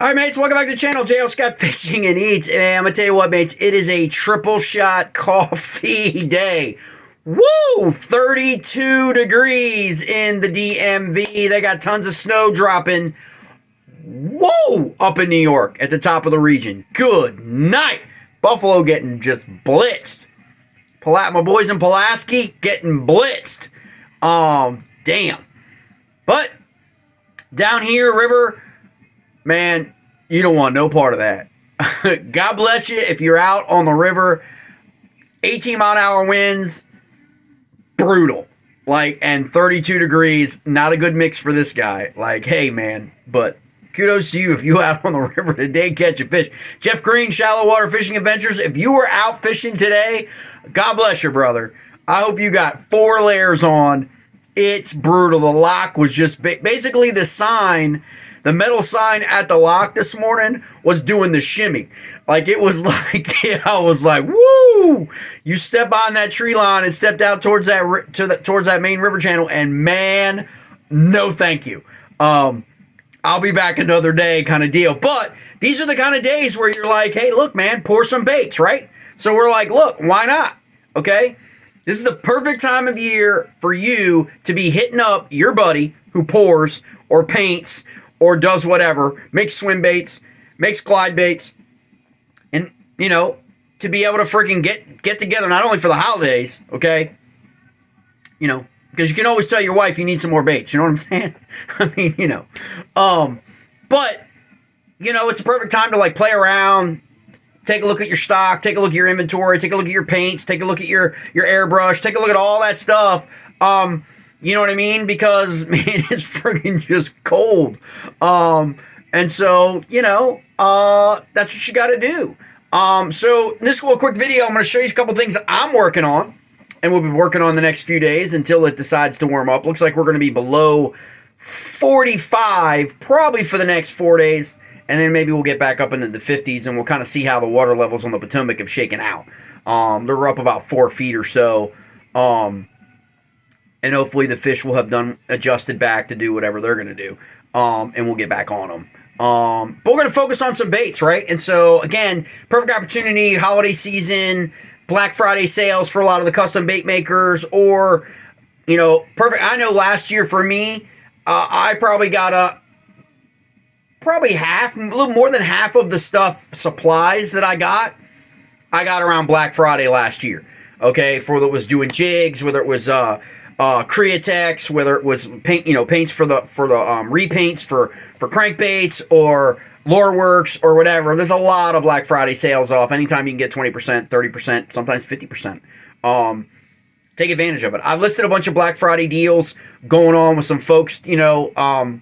All right, mates, welcome back to the channel. JL Scott Fishing and Eats. And I'm going to tell you what, mates, it is a triple shot coffee day. Woo! 32 degrees in the DMV. They got tons of snow dropping. Whoa! Up in New York at the top of the region. Good night. Buffalo getting just blitzed. My boys in Pulaski getting blitzed. Damn. But down here, river, man, you don't want no part of that. God bless you if you're out on the river. 18-mile-an-hour winds, brutal. And 32 degrees, not a good mix for this guy. Hey, man, but kudos to you if you out on the river today catching fish. Jeff Green, Shallow Water Fishing Adventures. If you were out fishing today, God bless you, brother. I hope you got 4 layers on. It's brutal. The lock was just basically the sign. The metal sign at the lock this morning was doing the shimmy. It was I was like, woo! You step on that tree line and stepped out towards that main river channel, and man, no thank you. I'll be back another day kind of deal. But these are the kind of days where you're like, hey, look, man, pour some baits, right? So we're like, look, why not? Okay? This is the perfect time of year for you to be hitting up your buddy who pours or paints or does whatever, makes swim baits, makes glide baits, and, to be able to freaking get together, not only for the holidays, okay, because you can always tell your wife you need some more baits, you know what I'm saying? But, it's a perfect time to, play around, take a look at your stock, take a look at your inventory, take a look at your paints, take a look at your airbrush, take a look at all that stuff. You know what I mean? Because, man, it's freaking just cold. And so, that's what you got to do. So this little quick video, I'm going to show you a couple things that I'm working on. And we'll be working on the next few days until it decides to warm up. Looks like we're going to be below 45 probably for the next 4 days. And then maybe we'll get back up into the 50s and we'll kind of see how the water levels on the Potomac have shaken out. They're up about 4 feet or so. And hopefully the fish will have adjusted back to do whatever they're going to do. And we'll get back on them. But we're going to focus on some baits, right? And so, again, perfect opportunity, holiday season, Black Friday sales for a lot of the custom bait makers, or, perfect. I know last year for me, I probably got a little more than half of the supplies that I got around Black Friday last year. Okay, for that was doing jigs, whether it was Createx, whether it was paints for the repaints for crankbaits or lure works or whatever. There's a lot of Black Friday sales off. Anytime you can get 20%, 30%, sometimes 50%. Take advantage of it. I've listed a bunch of Black Friday deals going on with some folks, on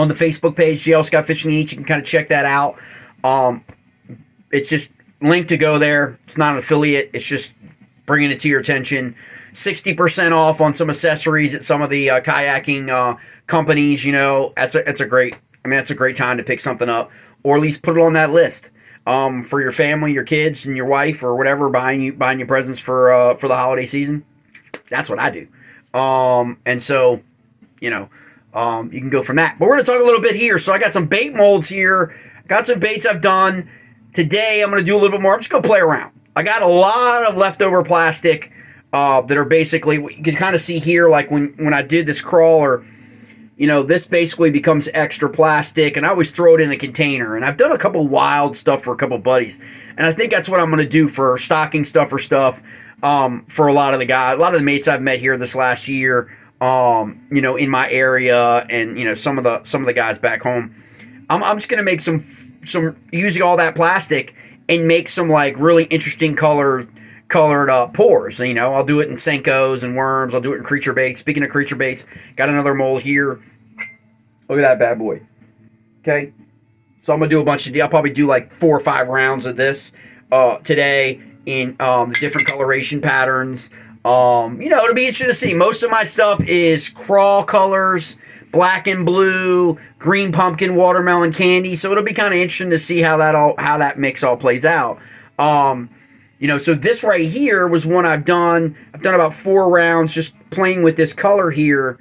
the Facebook page, JL Scott Fishing and Eats. You can kind of check that out. It's just linked to go there. It's not an affiliate. It's just bringing it to your attention. 60% off on some accessories at some of the kayaking companies. That's a great time to pick something up, or at least put it on that list for your family, your kids, and your wife, or whatever, buying you presents for the holiday season. That's what I do. And so, you can go from that. But we're going to talk a little bit here. So I got some bait molds here. Got some baits I've done. Today I'm going to do a little bit more. I'm just going to play around. I got a lot of leftover plastic that are basically, you can kind of see here, when I did this crawler, this basically becomes extra plastic, and I always throw it in a container. And I've done a couple wild stuff for a couple buddies, and I think that's what I'm going to do for stocking stuff or stuff for a lot of the mates I've met here this last year, in my area, and some of the guys back home. I'm just going to make some using all that plastic and make some really interesting colored pours. I'll do it in Senkos and worms. I'll do it in creature baits. Speaking of creature baits, got another mold here. Look at that bad boy. Okay, so I'm gonna do a bunch of. I'll probably do 4 or 5 rounds of this today in the different coloration patterns. It'll be interesting to see. Most of my stuff is crawl colors, black and blue, green pumpkin, watermelon candy. So it'll be kind of interesting to see how that mix all plays out. So this right here was one I've done. I've done about 4 rounds just playing with this color here.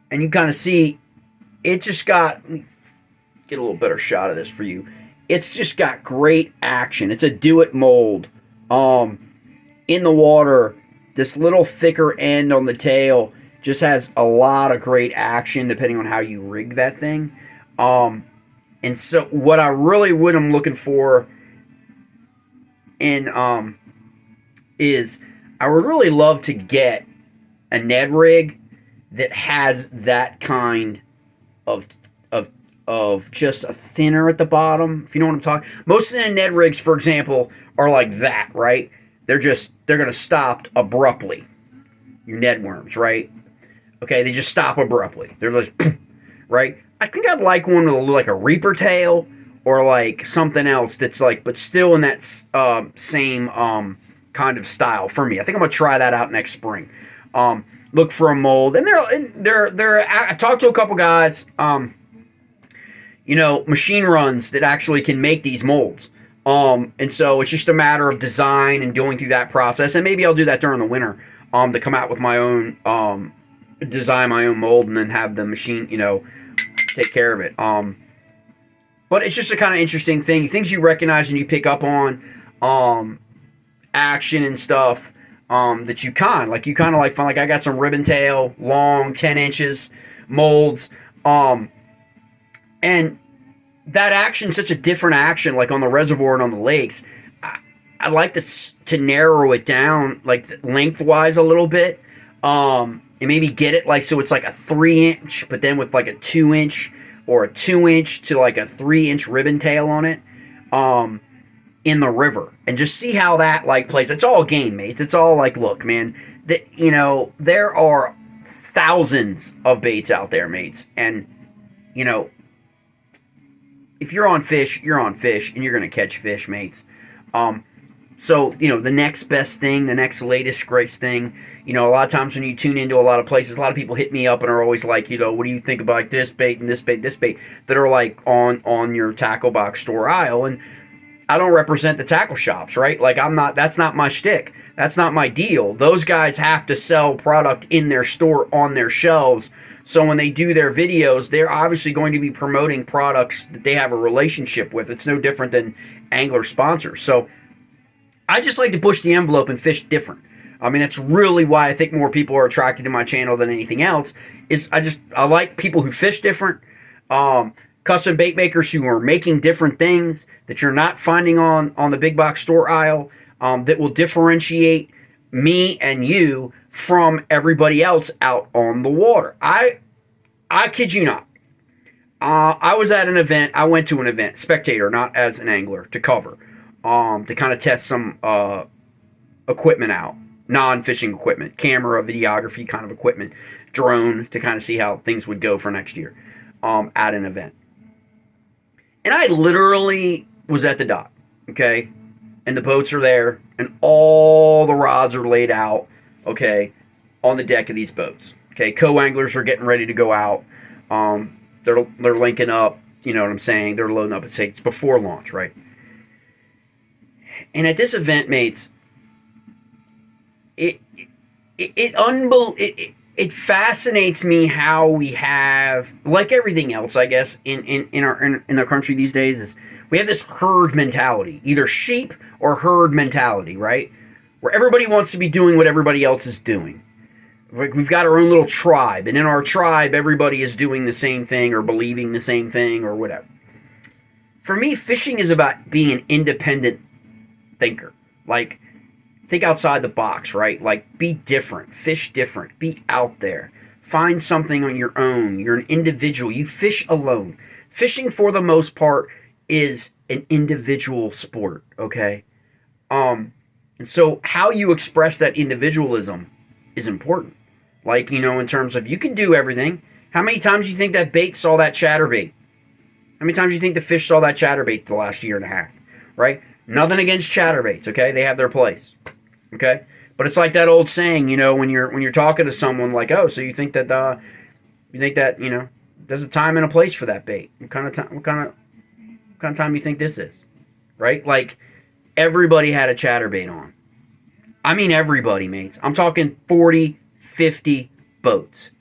And you kind of see it just got get a little better shot of this for you. It's just got great action. It's a do-it mold. In the water, this little thicker end on the tail just has a lot of great action depending on how you rig that thing. And so what I really would am looking for in is I would really love to get a Ned rig that has that kind of just a thinner at the bottom, if you know what I'm talking. Most of the Ned rigs, for example, are like that, right? They're gonna stop abruptly. Your Ned worms, right? Okay, they just stop abruptly. They're just right. I think I'd like one with like a Reaper tail or like something else that's like, but still in that same kind of style for me. I think I'm gonna try that out next spring. Look for a mold, and they're. I've talked to a couple guys, machine runs that actually can make these molds. And so it's just a matter of design and going through that process, and maybe I'll do that during the winter, to come out with my own, design my own mold, and then have the machine, take care of it. But it's just a kind of interesting thing, things you recognize and you pick up on, action and stuff. That you kind of like fun. Like I got some ribbon tail, long, 10 inches molds. And that action, such a different action, like on the reservoir and on the lakes. I like to narrow it down, like lengthwise a little bit. And maybe get it like, so it's like a 3-inch, but then with like a 2-inch or a 2-inch to like a 3-inch ribbon tail on it. In the river, and just see how that like plays. It's all game, mates. It's all like, look, man, there are thousands of baits out there, mates, and if you're on fish, you're on fish, and you're gonna catch fish, mates. So the next best thing, the next latest greatest thing. A lot of times when you tune into a lot of places, a lot of people hit me up and are always like, what do you think about like this bait and this bait, that are like on your tackle box store aisle. And I don't represent the tackle shops, right? Like that's not my shtick. That's not my deal. Those guys have to sell product in their store on their shelves. So when they do their videos, they're obviously going to be promoting products that they have a relationship with. It's no different than angler sponsors. So I just like to push the envelope and fish different. I mean, that's really why I think more people are attracted to my channel than anything else. I like people who fish different. Custom bait makers who are making different things that you're not finding on the big box store aisle, that will differentiate me and you from everybody else out on the water. I kid you not. I was at an event. I went to an event, spectator, not as an angler, to cover, to kind of test some equipment out, non-fishing equipment, camera, videography kind of equipment, drone, to kind of see how things would go for next year, at an event. And I literally was at the dock, okay? And the boats are there, and all the rods are laid out, okay, on the deck of these boats. Okay, co-anglers are getting ready to go out. They're linking up, you know what I'm saying? They're loading up. It's before launch, right? And at this event, mates, it fascinates me how we have, like everything else, I guess, in our country these days, is we have this herd mentality, either sheep or herd mentality, right? Where everybody wants to be doing what everybody else is doing. We've got our own little tribe, and in our tribe, everybody is doing the same thing or believing the same thing or whatever. For me, fishing is about being an independent thinker. Like, think outside the box, right? Like, be different, fish different, be out there, find something on your own. You're an individual. You fish alone. Fishing, for the most part, is an individual sport, okay? And so how you express that individualism is important. Like, in terms of, you can do everything. How many times do you think that bait saw that chatterbait? How many times do you think the fish saw that chatterbait the last year and a half, right? Nothing against chatterbaits, okay? They have their place. Okay, but it's like that old saying, when you're talking to someone, like, oh, so you think that there's a time and a place for that bait. What kind of time you think this is, right? Like, everybody had a chatterbait on. I mean, everybody, mates. I'm talking 40, 50 boats,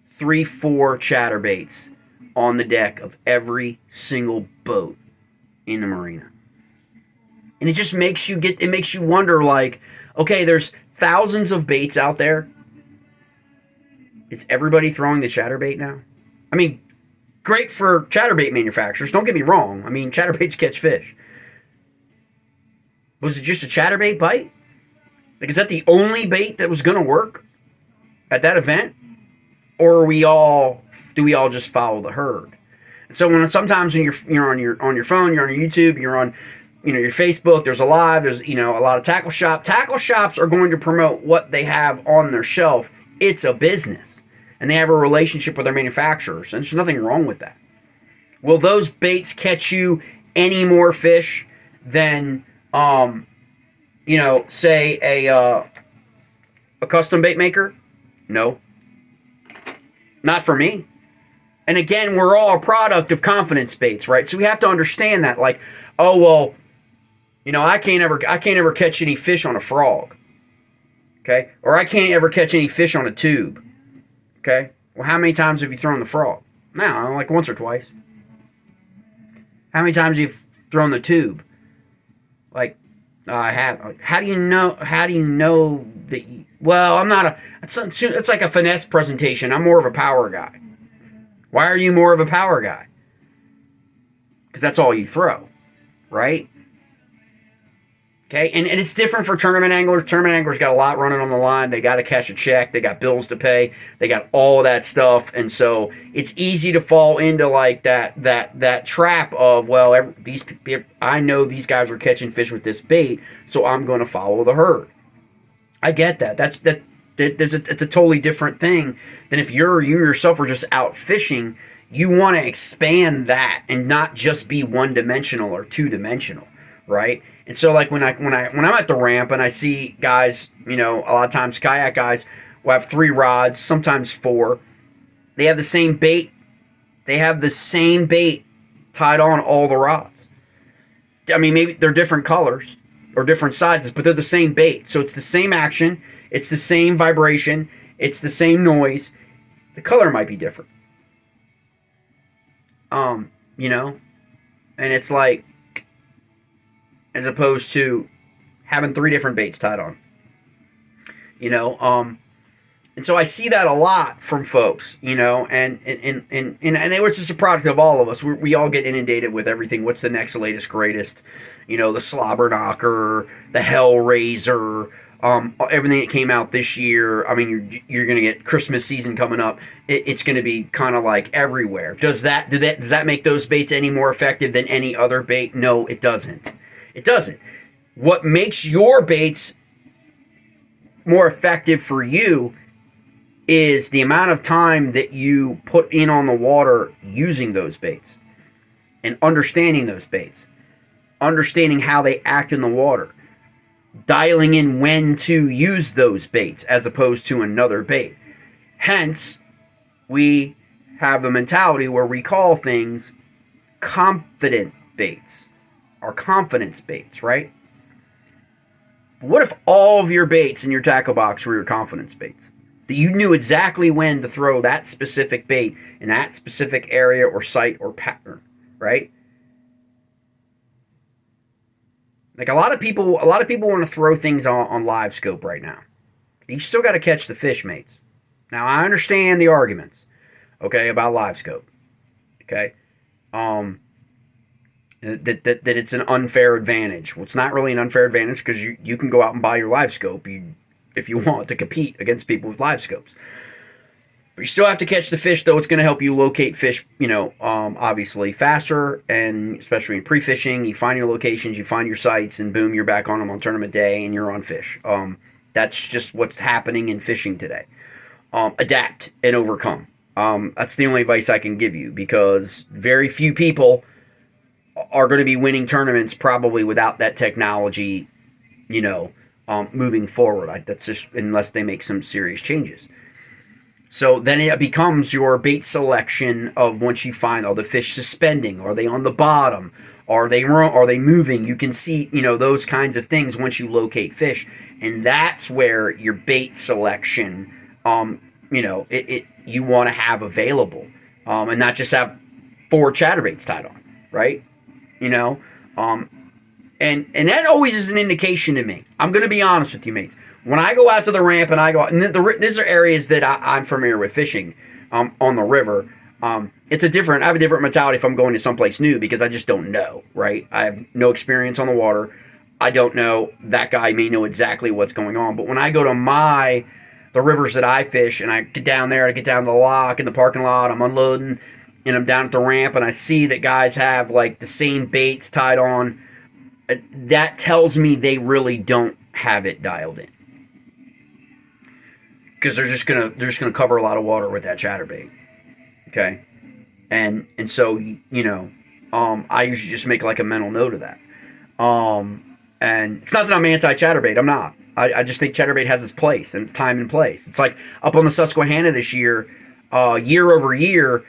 3, 4 chatterbaits on the deck of every single boat in the marina. And it just makes you wonder, like, okay, there's thousands of baits out there. Is everybody throwing the chatterbait now? I mean, great for chatterbait manufacturers, don't get me wrong. I mean, chatterbaits catch fish. Was it just a chatterbait bite? Like, is that the only bait that was going to work at that event? Or do we all just follow the herd? And so sometimes when you're on your phone, you're on your YouTube, you're on your Facebook, there's a live, there's a lot of tackle shop. Tackle shops are going to promote what they have on their shelf. It's a business, and they have a relationship with their manufacturers, and there's nothing wrong with that. Will those baits catch you any more fish than say a custom bait maker? No. Not for me. And again, we're all a product of confidence baits, right? So we have to understand that, like, oh well, I can't ever catch any fish on a frog. Okay? Or I can't ever catch any fish on a tube. Okay? Well, how many times have you thrown the frog? No, like once or twice. How many times have you thrown the tube? Like, I have. How do you know that you, well, I'm not it's like a finesse presentation. I'm more of a power guy. Why are you more of a power guy? Because that's all you throw, right? Okay, and it's different for tournament anglers. Tournament anglers got a lot running on the line. They got to cash a check. They got bills to pay. They got all that stuff, and so it's easy to fall into like that trap of, well, I know these guys are catching fish with this bait, so I'm going to follow the herd. I get that. It's a totally different thing than if you yourself are just out fishing. You want to expand that and not just be one-dimensional or two-dimensional, right? And so, like, when I'm at the ramp and I see guys, a lot of times kayak guys will have 3 rods, sometimes 4. They have the same bait. They have the same bait tied on all the rods. I mean, maybe they're different colors or different sizes, but they're the same bait. So it's the same action. It's the same vibration. It's the same noise. The color might be different. And it's like, as opposed to having 3 different baits tied on. And so I see that a lot from folks, and it's just a product of all of us. We all get inundated with everything. What's the next, latest, greatest? The Slobber Knocker, the Hellraiser, everything that came out this year. I mean, you're going to get Christmas season coming up. It's going to be kind of like everywhere. Does that make those baits any more effective than any other bait? No, it doesn't. It doesn't. What makes your baits more effective for you is the amount of time that you put in on the water using those baits and understanding those baits, understanding how they act in the water, dialing in when to use those baits as opposed to another bait. Hence, we have the mentality where we call things confident baits. Or confidence baits, right? What if all of your baits in your tackle box were your confidence baits? That you knew exactly when to throw that specific bait in that specific area or site or pattern, right? Like a lot of people want to throw things on live scope right now. You still got to catch the fish, mates. Now I understand the arguments, okay, about live scope, okay. That it's an unfair advantage. Well, it's not really an unfair advantage because you can go out and buy your live scope if you want to compete against people with live scopes. But you still have to catch the fish, though. It's going to help you locate fish, obviously faster, and especially in pre-fishing, you find your locations, you find your sites, and boom, you're back on them on tournament day, and you're on fish. That's just what's happening in fishing today. Adapt and overcome. That's the only advice I can give you because very few people are going to be winning tournaments probably without that technology, moving forward. That's just unless they make some serious changes. So then it becomes your bait selection of once you find all the fish suspending, are they on the bottom, are they moving? You can see those kinds of things once you locate fish, and that's where your bait selection, you want to have available. and not just have 4 chatterbaits tied on, right? You know, and that always is an indication to me. I'm going to be honest with you, mates. When I go out to the ramp and I go, and these are areas that I'm familiar with fishing on the river. I have a different mentality if I'm going to someplace new because I just don't know, right? I have no experience on the water. I don't know. That guy may know exactly what's going on. But when I go to the rivers that I fish and I get down there, I get down to the lock in the parking lot, I'm unloading, and I'm down at the ramp and I see that guys have like the same baits tied on, that tells me they really don't have it dialed in. Because they're just gonna cover a lot of water with that chatterbait. Okay? And so, you know, I usually just make like a mental note of that. And it's not that I'm anti-chatterbait. I'm not. I just think chatterbait has its place and its time and place. It's like up on the Susquehanna this year, year over year,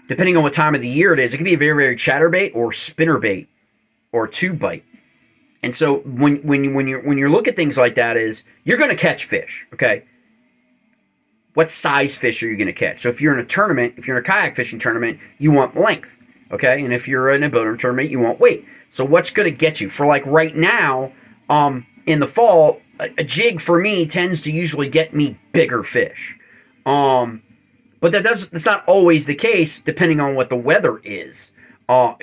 depending on what time of the year it is, it can be a very, very chatterbait or spinnerbait or tube bite. And so when you look at things like that, is you're going to catch fish, okay? What size fish are you going to catch? So if you're in a tournament, if you're in a kayak fishing tournament, you want length, okay? And if you're in a boater tournament, you want weight. So what's going to get you? For like right now, in the fall, a jig for me tends to usually get me bigger fish. But that's not always the case depending on what the weather is.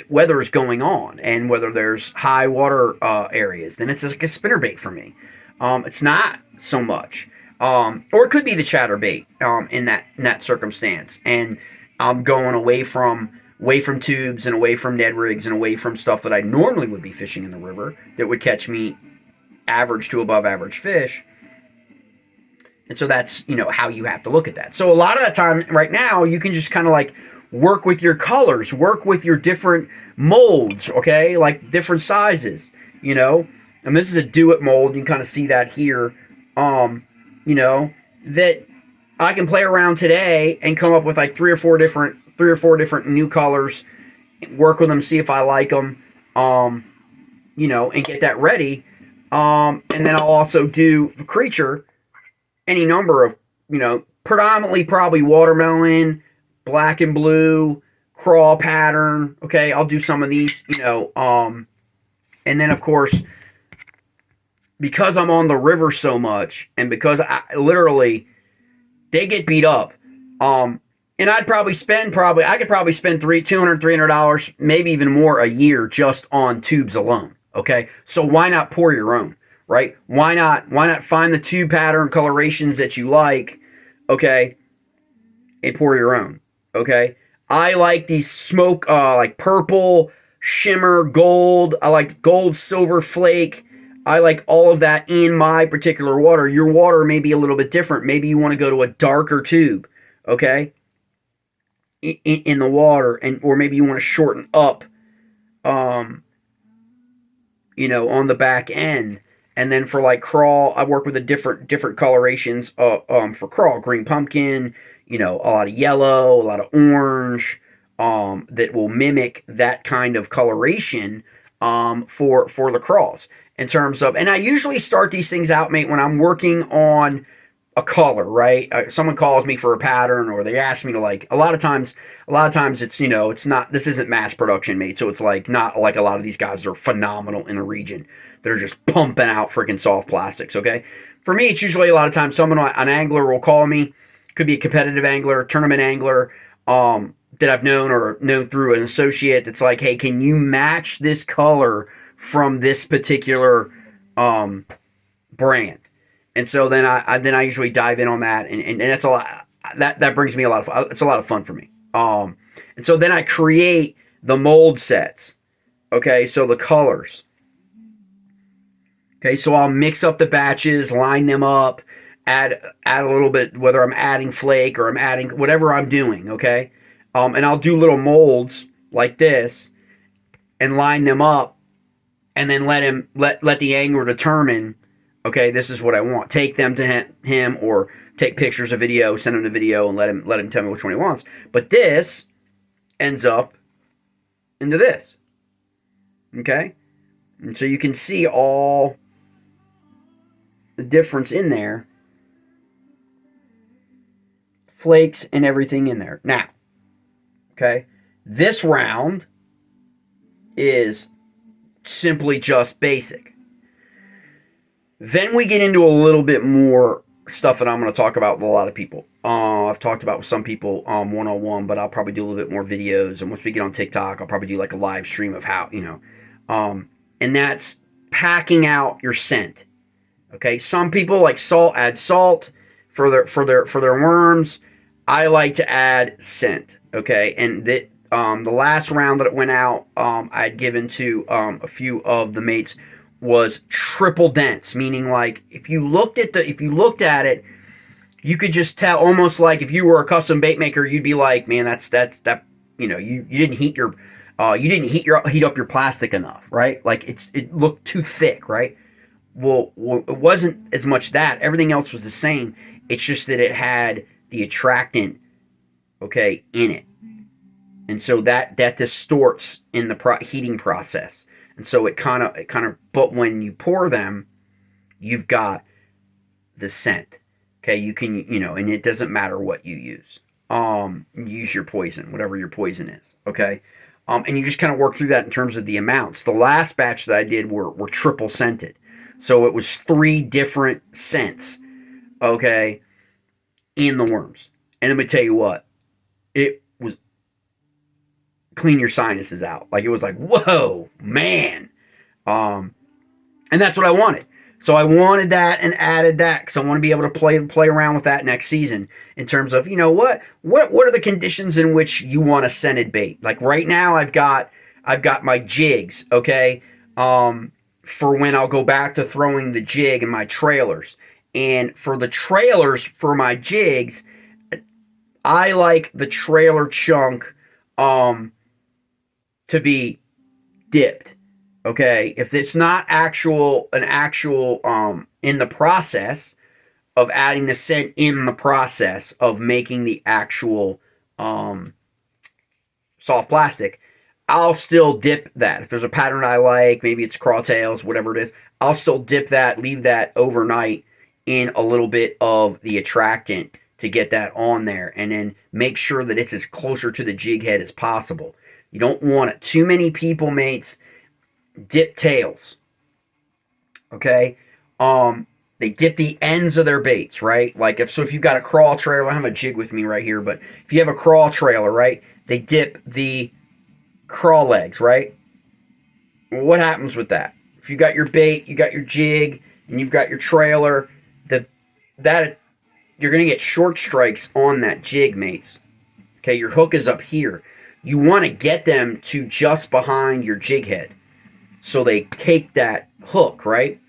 Weather is going on and whether there's high water areas, then it's like a spinnerbait for me. It's not so much. Or it could be the chatterbait in that circumstance. And I'm going away from tubes and away from Ned rigs and away from stuff that I normally would be fishing in the river that would catch me average to above average fish. And so that's, you know, how you have to look at that. So a lot of that time right now, you can just kind of like work with your colors, work with your different molds, okay? Like different sizes, you know? And this is a do-it mold. You can kind of see that here, you know, that I can play around today and come up with like three or four different new colors, work with them, see if I like them, you know, and get that ready. And then I'll also do the creature, any number of, you know, predominantly probably watermelon, black and blue, crawl pattern. Okay, I'll do some of these, you know, and then of course, because I'm on the river so much, and because they get beat up, and I could probably spend $200-$300, maybe even more a year just on tubes alone. Okay, so why not pour your own, right? Why not find the tube pattern colorations that you like, okay, and pour your own. Okay, I like these smoke, like purple, shimmer, gold. I like gold, silver, flake. I like all of that in my particular water. Your water may be a little bit different. Maybe you want to go to a darker tube, okay, in the water, and or maybe you want to shorten up, you know, on the back end. And then for like crawl, I work with the different colorations. For crawl, green pumpkin, you know, a lot of yellow, a lot of orange, that will mimic that kind of coloration, for the crawls. In terms of, and I usually start these things out, mate, when I'm working on a color, right? Someone calls me for a pattern, or they ask me to, like, a lot of times it's, you know, it's not, this isn't mass production, mate. So it's like, not like a lot of these guys that are phenomenal in a region. They're just pumping out freaking soft plastics, okay? For me, it's usually a lot of times an angler will call me. Could be a competitive angler, tournament angler, that I've known or know through an associate that's like, hey, can you match this color from this particular brand? And so then I usually dive in on that, and that's a lot. That brings me a lot of fun. It's a lot of fun for me. And so then I create the mold sets. Okay, so the colors. Okay, so I'll mix up the batches, line them up, add a little bit, whether I'm adding flake or I'm adding whatever I'm doing. Okay, and I'll do little molds like this and line them up, and then let the angler determine, okay, this is what I want. Take them to him, or take pictures of video, send him the video, and let him tell me which one he wants. But this ends up into this. Okay? And so you can see all the difference in there. Flakes and everything in there. Now, Okay. This round is simply just basic. Then we get into a little bit more stuff that I'm going to talk about with a lot of people. I've talked about with some people one-on-one, but I'll probably do a little bit more videos. And once we get on TikTok, I'll probably do like a live stream of how, and that's packing out your scent. Okay. Some people like salt, add salt for their worms. I like to add scent. Okay. And that, the last round that it went out, I'd given to a few of the mates was triple dense, meaning like if you looked at it, you could just tell, almost like if you were a custom bait maker, you'd be like, man, that's you didn't heat up your plastic enough, right? Like it looked too thick, right? Well, it wasn't as much that. Everything else was the same. It's just that it had the attractant, okay, in it. And so that distorts in the heating process. And so it kind of, but when you pour them, you've got the scent. Okay, you can, and it doesn't matter what you use. Use your poison, whatever your poison is. Okay. And you just kind of work through that in terms of the amounts. The last batch that I did were triple scented. So it was 3 different scents, okay, in the worms. And let me tell you what, it was clean your sinuses out. Like it was like, whoa, man. And that's what I wanted. So I wanted that and added that because I want to be able to play around with that next season in terms of, what are the conditions in which you want a scented bait? Like right now I've got my jigs, okay, for when I'll go back to throwing the jig in my trailers. And for the trailers for my jigs, I like the trailer chunk to be dipped. Okay, if it's not an actual in the process of adding the scent, in the process of making the actual soft plastic, I'll still dip that. If there's a pattern I like, maybe it's crawtails, whatever it is, I'll still dip that, leave that overnight in a little bit of the attractant to get that on there, and then make sure that it's as closer to the jig head as possible. You don't want it. Too many people, mates, dip tails. Okay? They dip the ends of their baits, right? Like if you've got a crawl trailer, I don't have a jig with me right here, but if you have a crawl trailer, right, they dip the crawl legs, right? Well, what happens with that? If you got your bait, you got your jig, and you've got your trailer, that you're going to get short strikes on that jig, mates. Okay, your hook is up here. You want to get them to just behind your jig head so they take that hook, right?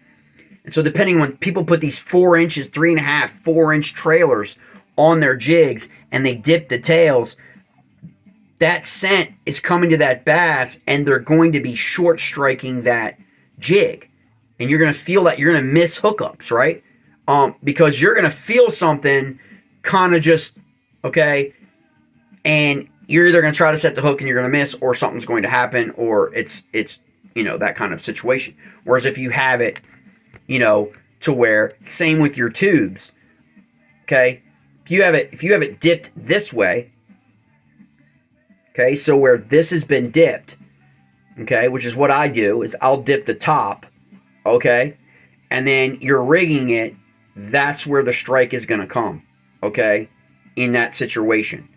And so depending when people put these 4 inches, 3.5, 4-inch trailers on their jigs and they dip the tails, that scent is coming to that bass and they're going to be short striking that jig. And you're going to feel that you're going to miss hookups, right? Because you're going to feel something kind of just, okay, and you're either going to try to set the hook and you're going to miss, or something's going to happen, or it's that kind of situation. Whereas if you have it, to where, same with your tubes, okay, if you have it dipped this way, okay, so where this has been dipped, okay, which is what I do, is I'll dip the top, okay, and then you're rigging it, that's where the strike is going to come, okay, in that situation.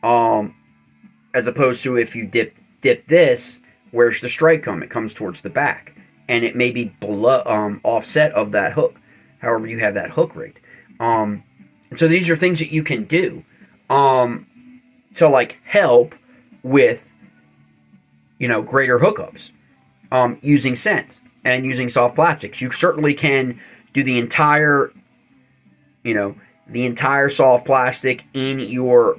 As opposed to if you dip this, where's the strike come? It comes towards the back. And it may be below, offset of that hook, however you have that hook rigged. And so these are things that you can do to like help with, greater hookups using scents and using soft plastics. You certainly can do the entire soft plastic in your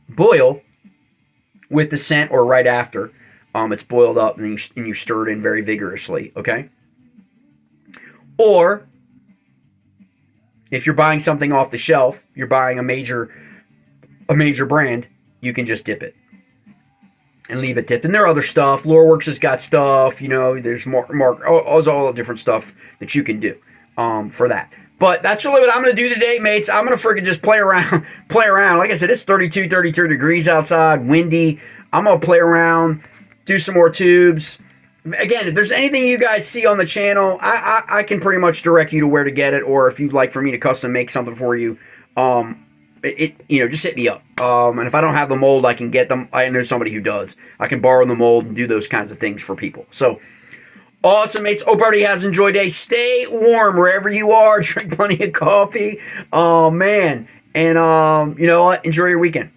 boil with the scent, or right after it's boiled up, and you stir it in very vigorously, okay? Or if you're buying something off the shelf, you're buying a major brand, you can just dip it and leave it dipped. And there are other stuff. Loreworks has got stuff, there's all the different stuff that you can do for that. But that's really what I'm going to do today, mates. I'm going to freaking just play around, play around. Like I said, it's 32, 33 degrees outside, windy. I'm going to play around, do some more tubes. Again, if there's anything you guys see on the channel, I can pretty much direct you to where to get it, or if you'd like for me to custom make something for you, just hit me up. And if I don't have the mold, I can get them. I know somebody who does. I can borrow the mold and do those kinds of things for people. So, awesome, mates. Hope everybody has enjoyed day. Stay warm wherever you are. Drink plenty of coffee. Oh, man. And you know what? Enjoy your weekend.